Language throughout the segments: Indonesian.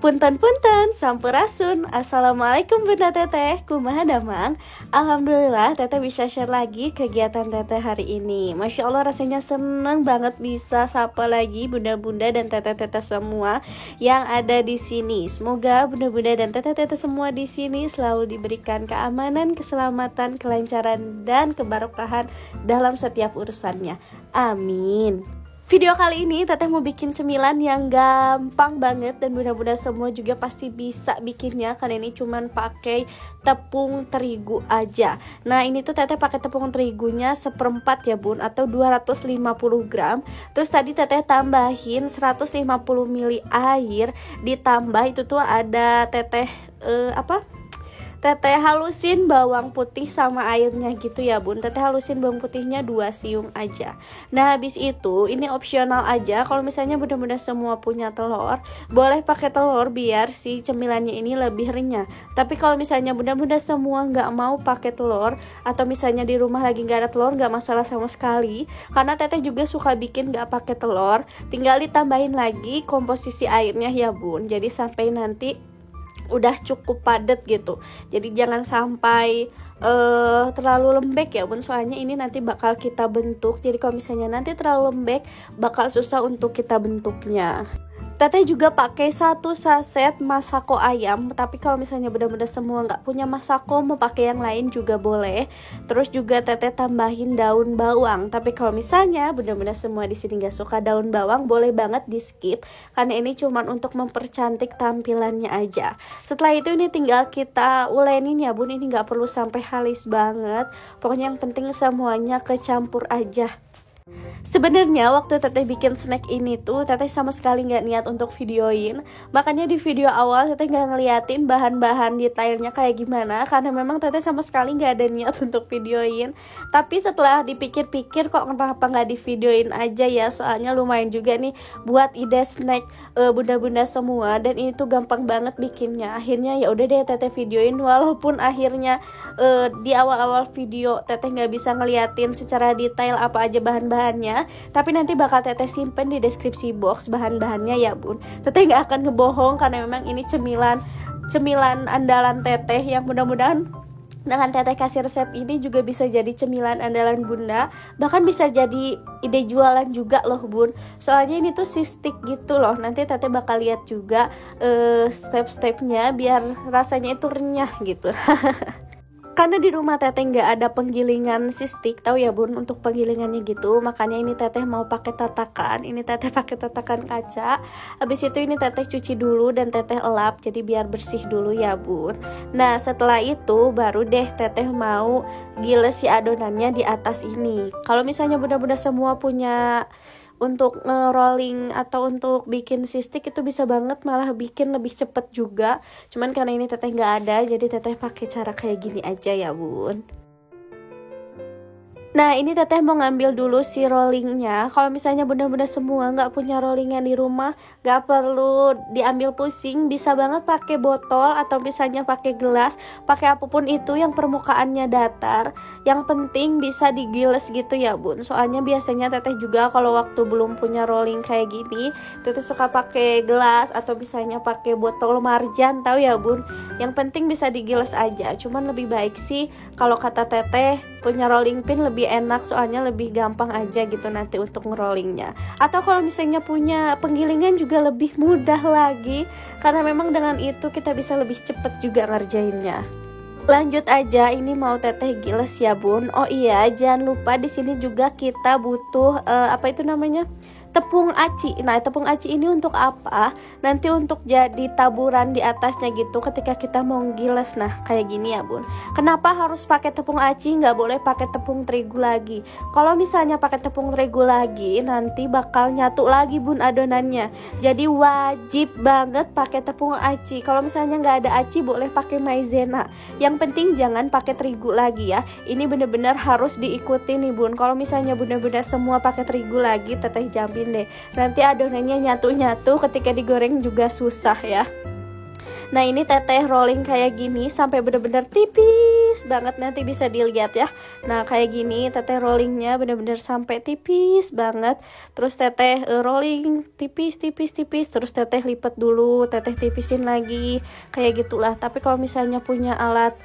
Punten-punten, sampurasun. Assalamualaikum Bunda Teteh, kumaha damang. Alhamdulillah Teteh bisa share lagi kegiatan Teteh hari ini. Masya Allah rasanya seneng banget bisa sapa lagi bunda-bunda dan teteh-teteh semua yang ada di sini. Semoga bunda-bunda dan teteh-teteh semua di sini selalu diberikan keamanan, keselamatan, kelancaran, dan keberkahan dalam setiap urusannya. Amin. Video kali ini Teteh mau bikin cemilan yang gampang banget dan bunda-bunda semua juga pasti bisa bikinnya karena ini cuman pakai tepung terigu aja. Nah ini tuh Teteh pakai tepung terigunya 1/4 ya bun, atau 250 gram. Terus tadi Teteh tambahin 150 ml air, ditambah itu tuh ada Teteh Teteh halusin bawang putih sama airnya gitu ya bun. Teteh halusin bawang putihnya 2 siung aja. Nah habis itu ini opsional aja. Kalau misalnya bunda-bunda semua punya telur, boleh pakai telur biar si cemilannya ini lebih renyah. Tapi kalau misalnya bunda-bunda semua nggak mau pakai telur, atau misalnya di rumah lagi nggak ada telur, nggak masalah sama sekali. Karena Teteh juga suka bikin nggak pakai telur. Tinggal ditambahin lagi komposisi airnya ya bun. Jadi sampai nanti udah cukup padat gitu. Jadi jangan sampai terlalu lembek ya bun, soalnya ini nanti bakal kita bentuk. Jadi kalau misalnya nanti terlalu lembek bakal susah untuk kita bentuknya. Teteh juga pakai 1 saset masako ayam, tapi kalau misalnya benar-benar semua nggak punya masako, mau pakai yang lain juga boleh. Terus juga Teteh tambahin daun bawang, tapi kalau misalnya benar-benar semua di sini nggak suka daun bawang, boleh banget di skip karena ini cuman untuk mempercantik tampilannya aja. Setelah itu ini tinggal kita ulenin ya bun, ini nggak perlu sampai halus banget, pokoknya yang penting semuanya kecampur aja. Sebenarnya waktu Teteh bikin snack ini tuh Teteh sama sekali nggak niat untuk videoin. Makanya di video awal Teteh nggak ngeliatin bahan-bahan detailnya kayak gimana, karena memang Teteh sama sekali nggak ada niat untuk videoin. Tapi setelah dipikir-pikir kok kenapa nggak di videoin aja ya, soalnya lumayan juga nih buat ide snack bunda-bunda semua, dan ini tuh gampang banget bikinnya. Akhirnya ya udah deh Teteh videoin, walaupun akhirnya di awal-awal video Teteh nggak bisa ngeliatin secara detail apa aja bahan-bahannya, tapi nanti bakal Teteh simpen di deskripsi box bahan-bahannya ya bun. Teteh nggak akan ngebohong karena memang ini cemilan andalan Teteh yang mudah-mudahan dengan Teteh kasih resep ini juga bisa jadi cemilan andalan bunda, bahkan bisa jadi ide jualan juga loh bun. Soalnya ini tuh si stick gitu loh, nanti Teteh bakal lihat juga step-stepnya biar rasanya itu renyah gitu. Karena di rumah Teteh nggak ada penggilingan si stick, tahu ya bun, untuk penggilingannya gitu. Makanya ini Teteh mau pakai tatakan. Ini Teteh pakai tatakan kaca. Habis itu ini Teteh cuci dulu dan Teteh elap, jadi biar bersih dulu ya bun. Nah setelah itu baru deh Teteh mau giles si adonannya di atas ini. Kalau misalnya bunda-bunda semua punya untuk nge-rolling atau untuk bikin si stick, itu bisa banget malah bikin lebih cepet juga. Cuman karena ini Teteh nggak ada, jadi Teteh pakai cara kayak gini aja ya bun. Nah ini Teteh mau ngambil dulu si rollingnya. Kalau misalnya bunda-bunda semua nggak punya rollingan di rumah, nggak perlu diambil pusing, bisa banget pakai botol atau misalnya pakai gelas, pakai apapun itu yang permukaannya datar. Yang penting bisa digiles gitu ya bun. Soalnya biasanya Teteh juga kalau waktu belum punya rolling kayak gini, Teteh suka pakai gelas atau misalnya pakai botol marjan, tahu ya bun. Yang penting bisa digiles aja. Cuman lebih baik sih kalau kata Teteh punya rolling pin lebih enak, soalnya lebih gampang aja gitu nanti untuk ngerollingnya. Atau kalau misalnya punya penggilingan juga lebih mudah lagi, karena memang dengan itu kita bisa lebih cepet juga ngerjainnya. Lanjut aja, ini mau Teteh giles ya bun. Oh iya, jangan lupa di sini juga kita butuh tepung aci. Nah tepung aci ini untuk apa? Nanti untuk jadi taburan di atasnya gitu ketika kita mau giles. Nah kayak gini ya bun. Kenapa harus pakai tepung aci, nggak boleh pakai tepung terigu lagi? Kalau misalnya pakai tepung terigu lagi, nanti bakal nyatu lagi bun adonannya. Jadi wajib banget pakai tepung aci. Kalau misalnya nggak ada aci, boleh pakai maizena. Yang penting jangan pakai terigu lagi ya. Ini bener-bener harus diikuti nih bun. Kalau misalnya bunda-bunda semua pakai terigu lagi, Teteh jamin deh nanti adonannya nyatu-nyatu, ketika digoreng juga susah ya. Nah ini teteh rolling kayak gini sampai bener-bener tipis banget, nanti bisa dilihat ya. Nah kayak gini teteh rollingnya bener-bener sampai tipis banget. Terus teteh rolling tipis, terus teteh lipat dulu, teteh tipisin lagi, kayak gitulah. Tapi kalau misalnya punya alat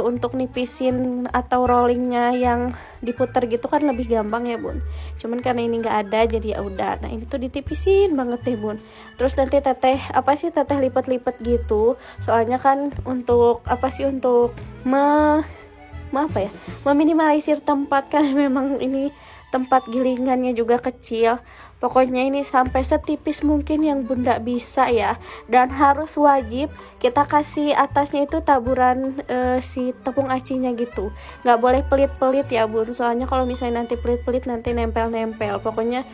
untuk nipisin atau rollingnya yang diputer gitu kan lebih gampang ya bun, cuman karena ini nggak ada jadi ya udah. Nah ini tuh ditipisin banget deh bun. Terus nanti teteh teteh lipat-lipat gitu, soalnya kan untuk untuk meminimalisir tempat, kan memang ini tempat gilingannya juga kecil. Pokoknya ini sampai setipis mungkin yang bunda bisa ya. Dan harus wajib kita kasih atasnya itu taburan si tepung acinya gitu. Nggak boleh pelit-pelit ya bun, soalnya kalau misalnya nanti pelit-pelit nanti nempel-nempel. Pokoknya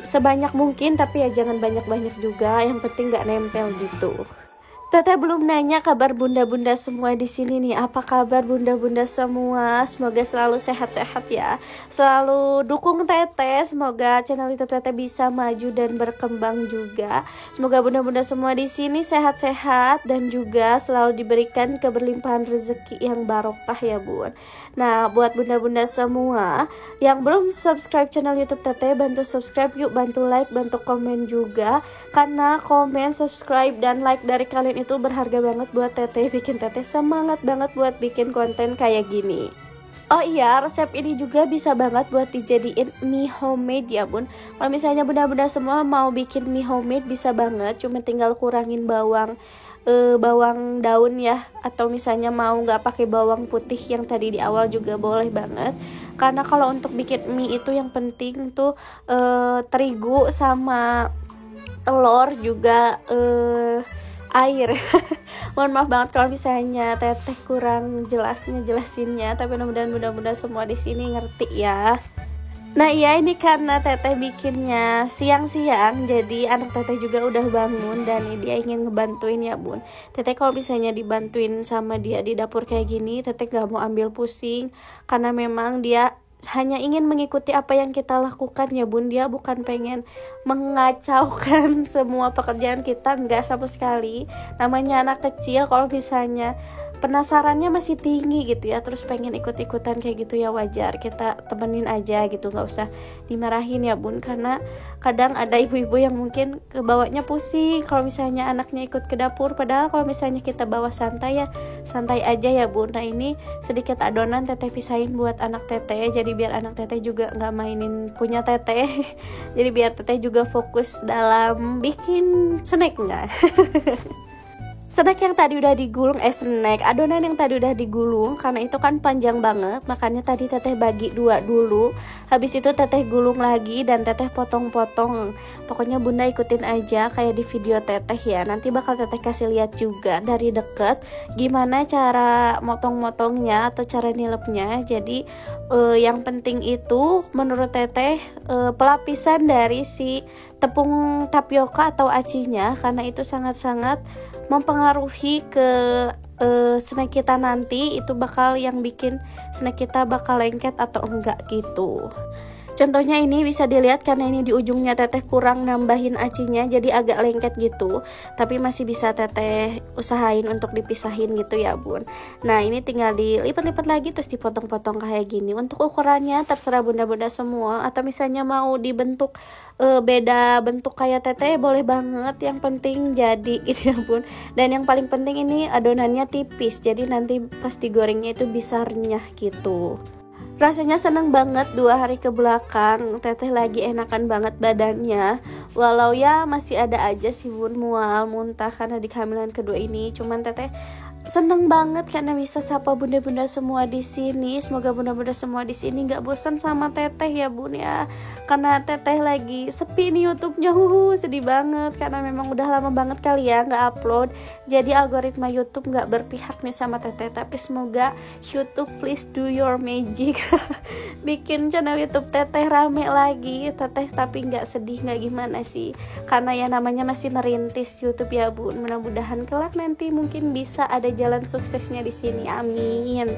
sebanyak mungkin, tapi ya jangan banyak-banyak juga, yang penting nggak nempel gitu. Teteh belum nanya kabar bunda-bunda semua di sini nih. Apa kabar bunda-bunda semua? Semoga selalu sehat-sehat ya. Selalu dukung teteh. Semoga channel YouTube teteh bisa maju dan berkembang juga. Semoga bunda-bunda semua di sini sehat-sehat dan juga selalu diberikan keberlimpahan rezeki yang barokah ya bun. Nah buat bunda-bunda semua yang belum subscribe channel YouTube teteh, bantu subscribe yuk, bantu like, bantu komen juga. Karena komen, subscribe, dan like dari kalian itu berharga banget buat teteh, bikin teteh semangat banget buat bikin konten kayak gini. Oh iya, resep ini juga bisa banget buat dijadiin mie homemade ya bun. Kalau misalnya bunda-bunda semua mau bikin mie homemade bisa banget, cuma tinggal kurangin bawang daun ya, atau misalnya mau nggak pakai bawang putih yang tadi di awal juga boleh banget. Karena kalau untuk bikin mie itu yang penting tuh terigu sama telur juga air. Mohon maaf banget kalau misalnya teteh kurang jelasinnya, tapi mudah-mudahan bunda-bunda semua di sini ngerti ya. Nah iya, ini karena teteh bikinnya siang-siang, jadi anak teteh juga udah bangun dan dia ingin ngebantuin ya bun. Teteh kalau misalnya dibantuin sama dia di dapur kayak gini, teteh gak mau ambil pusing, karena memang dia hanya ingin mengikuti apa yang kita lakukan ya bun. Dia bukan pengen mengacaukan semua pekerjaan kita, enggak sama sekali. Namanya anak kecil, kalau misalnya penasarannya masih tinggi gitu ya, terus pengen ikut-ikutan kayak gitu ya wajar, kita temenin aja gitu, nggak usah dimarahin ya bun. Karena kadang ada ibu-ibu yang mungkin kebawanya pusing kalau misalnya anaknya ikut ke dapur, padahal kalau misalnya kita bawa santai ya santai aja ya bun. Nah ini sedikit adonan teteh pisahin buat anak teteh, jadi biar anak teteh juga nggak mainin punya teteh. Jadi biar teteh juga fokus dalam bikin snack nggak. Snack yang tadi udah digulung, adonan yang tadi udah digulung, karena itu kan panjang banget, makanya tadi teteh bagi dua dulu. Habis itu teteh gulung lagi dan teteh potong-potong. Pokoknya bunda ikutin aja kayak di video teteh ya. Nanti bakal teteh kasih lihat juga dari deket gimana cara motong-motongnya atau cara nilepnya. Jadi yang penting itu menurut teteh pelapisan dari si tepung tapioka atau acinya, karena itu sangat-sangat mempengaruhi ke snack kita nanti. Itu bakal yang bikin snack kita bakal lengket atau enggak gitu. Contohnya ini bisa dilihat karena ini di ujungnya teteh kurang nambahin acinya, jadi agak lengket gitu. Tapi masih bisa teteh usahain untuk dipisahin gitu ya bun. Nah ini tinggal dilipat-lipat lagi terus dipotong-potong kayak gini. Untuk ukurannya terserah bunda-bunda semua, atau misalnya mau dibentuk beda bentuk kayak teteh boleh banget, yang penting jadi gitu ya bun. Dan yang paling penting ini adonannya tipis, jadi nanti pas digorengnya itu bisa renyah gitu. Rasanya seneng banget 2 hari ke belakang teteh lagi enakan banget badannya. Walau ya masih ada aja sih bun mual muntah karena di kehamilan kedua ini, cuman teteh seneng banget karena bisa sapa bunda-bunda semua di sini. Semoga bunda-bunda semua di sini nggak bosan sama teteh ya bun ya. Karena teteh lagi sepi nih YouTube-nya, sedih banget karena memang udah lama banget kali ya nggak upload. Jadi algoritma YouTube nggak berpihak nih sama teteh. Tapi semoga YouTube please do your magic, bikin channel YouTube teteh rame lagi. Teteh tapi nggak sedih, nggak gimana sih, karena ya namanya masih merintis YouTube ya bun. Mudah-mudahan kelak nanti mungkin bisa ada jalan suksesnya di sini, amin.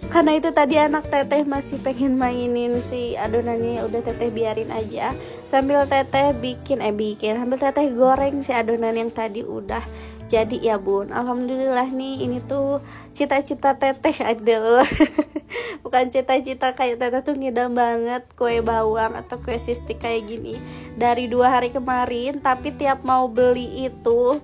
Karena itu tadi anak teteh masih pengen mainin si adonannya, udah teteh biarin aja sambil teteh bikin sambil teteh goreng si adonan yang tadi udah jadi ya bun. Alhamdulillah nih, ini tuh cita-cita teteh, aduh. Bukan cita-cita, kayak teteh tuh ngidam banget kue bawang atau kue sistik kayak gini dari 2 hari kemarin, tapi tiap mau beli itu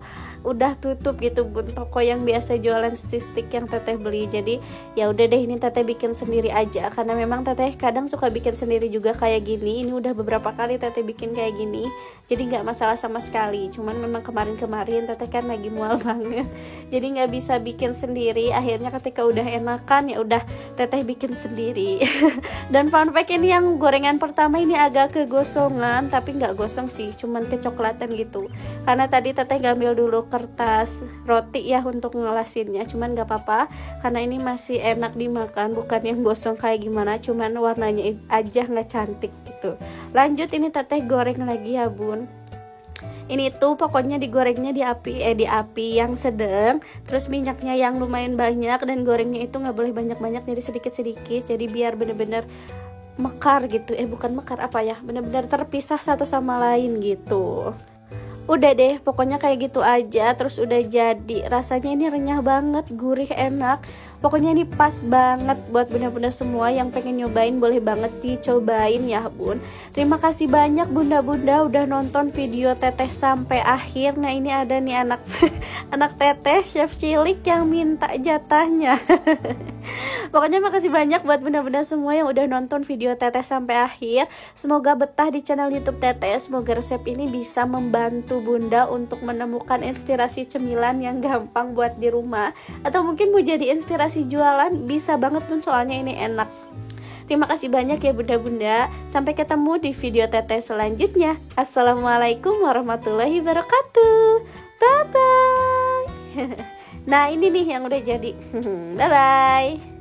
udah tutup gitu bun, toko yang biasa jualan sistik yang teteh beli. Jadi ya udah deh, ini teteh bikin sendiri aja, karena memang teteh kadang suka bikin sendiri juga kayak gini. Ini udah beberapa kali teteh bikin kayak gini, jadi nggak masalah sama sekali. Cuman memang kemarin teteh kan lagi mual banget, jadi nggak bisa bikin sendiri. Akhirnya ketika udah enakan, ya udah teteh bikin sendiri. Dan fun fact, ini yang gorengan pertama ini agak kegosongan, tapi nggak gosong sih, cuman kecoklatan gitu, karena tadi teteh ngambil dulu kertas roti ya untuk ngelasinnya. Cuman gak apa-apa, karena ini masih enak dimakan, bukan yang gosong kayak gimana, cuman warnanya aja nggak cantik gitu. Lanjut, ini teteh goreng lagi ya bun. Ini tuh pokoknya digorengnya di api yang sedang, terus minyaknya yang lumayan banyak, dan gorengnya itu nggak boleh banyak-banyak, jadi sedikit-sedikit, jadi biar bener-bener mekar gitu. Bukan mekar, apa ya, bener-bener terpisah satu sama lain gitu. Udah deh, pokoknya kayak gitu aja. Terus udah jadi, rasanya ini renyah banget, gurih, enak. Pokoknya ini pas banget buat bunda-bunda semua yang pengen nyobain, boleh banget dicobain ya bun. Terima kasih banyak bunda-bunda udah nonton video teteh sampai akhir. Nah ini ada nih anak anak teteh chef cilik yang minta jatahnya. Pokoknya makasih banyak buat bunda-bunda semua yang udah nonton video teteh sampai akhir. Semoga betah di channel YouTube teteh. Semoga resep ini bisa membantu bunda untuk menemukan inspirasi cemilan yang gampang buat di rumah, atau mungkin mau jadi inspirasi jualan, bisa banget pun, soalnya ini enak. Terima kasih banyak ya bunda-bunda. Sampai ketemu di video teteh selanjutnya. Assalamualaikum warahmatullahi wabarakatuh. Bye bye. Nah ini nih yang udah jadi. Bye bye.